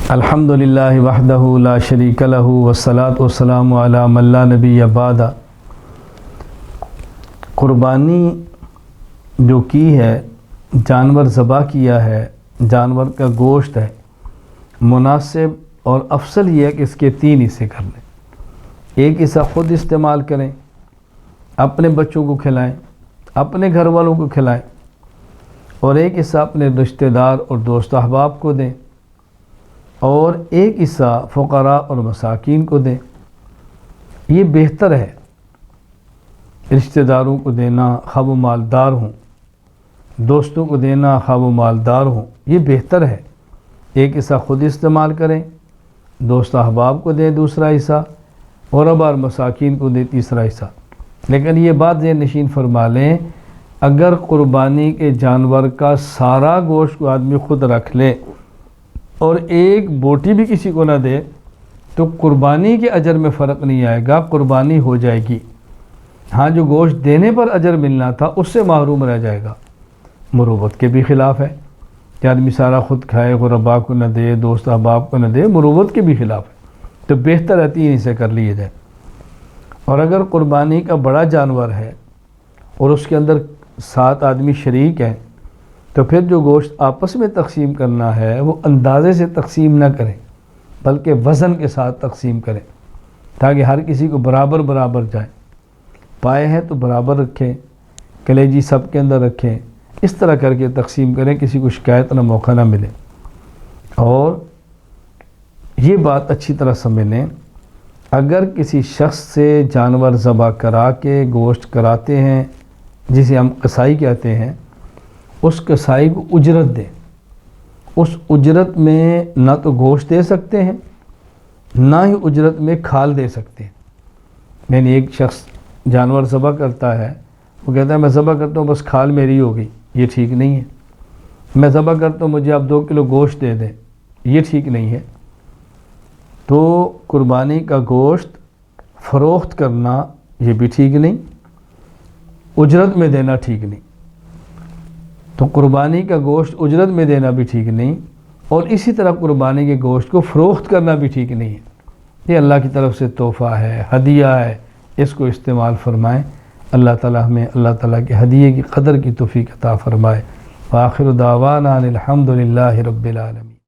الحمدللہ وحدہ لا شریک لہ والصلاۃ والسلام علی من لا نبی بعد۔ قربانی جو کی ہے، جانور ذبح کیا ہے، جانور کا گوشت ہے، مناسب اور افضل یہ ہے کہ اس کے 3 حصے کر لیں۔ ایک حصہ خود استعمال کریں، اپنے بچوں کو کھلائیں، اپنے گھر والوں کو کھلائیں، اور ایک حصہ اپنے رشتہ دار اور دوست احباب کو دیں، اور ایک حصہ فقراء اور مساکین کو دیں۔ یہ بہتر ہے رشتہ داروں کو دینا خواہ وہ مالدار ہوں، دوستوں کو دینا خواہ وہ مالدار ہوں، یہ بہتر ہے۔ ایک حصہ خود استعمال کریں، دوست احباب کو دیں دوسرا حصہ، اور مساکین کو دیں تیسرا حصہ۔ لیکن یہ بات ذہن نشین فرما لیں، اگر قربانی کے جانور کا سارا گوشت کو آدمی خود رکھ لے اور ایک بوٹی بھی کسی کو نہ دے تو قربانی کے اجر میں فرق نہیں آئے گا، قربانی ہو جائے گی۔ ہاں، جو گوشت دینے پر اجر ملنا تھا اس سے محروم رہ جائے گا۔ مروت کے بھی خلاف ہے کہ آدمی سارا خود کھائے، غرباء کو نہ دے، دوست احباب کو نہ دے، مروت کے بھی خلاف ہے۔ تو بہتر ہے 3 حصے کر لیے جائے۔ اور اگر قربانی کا بڑا جانور ہے اور اس کے اندر 7 آدمی شریک ہیں تو پھر جو گوشت آپس میں تقسیم کرنا ہے وہ اندازے سے تقسیم نہ کریں بلکہ وزن کے ساتھ تقسیم کریں، تاکہ ہر کسی کو برابر برابر جائے۔ پائے ہیں تو برابر رکھیں، کلیجی سب کے اندر رکھیں، اس طرح کر کے تقسیم کریں، کسی کو شکایت نہ موقع نہ ملے۔ اور یہ بات اچھی طرح سمجھ لیں، اگر کسی شخص سے جانور ذبح کرا کے گوشت کراتے ہیں جسے ہم قصائی کہتے ہیں، اس قصائی کو اجرت دیں۔ اس اجرت میں نہ تو گوشت دے سکتے ہیں، نہ ہی اجرت میں کھال دے سکتے ہیں۔ یعنی ایک شخص جانور ذبح کرتا ہے، وہ کہتا ہے میں ذبح کرتا ہوں بس کھال میری ہو گئی، یہ ٹھیک نہیں ہے۔ میں ذبح کرتا ہوں مجھے آپ 2 کلو گوشت دے دیں، یہ ٹھیک نہیں ہے۔ تو قربانی کا گوشت فروخت کرنا یہ بھی ٹھیک نہیں، اجرت میں دینا ٹھیک نہیں۔ تو قربانی کا گوشت اجرت میں دینا بھی ٹھیک نہیں، اور اسی طرح قربانی کے گوشت کو فروخت کرنا بھی ٹھیک نہیں ہے۔ یہ اللہ کی طرف سے تحفہ ہے، ہدیہ ہے، اس کو استعمال فرمائیں۔ اللہ تعالیٰ ہمیں اللہ تعالیٰ کے ہدیے کی قدر کی توفیق عطا فرمائے۔ وآخر دعوانا الحمدللہ رب العالمین۔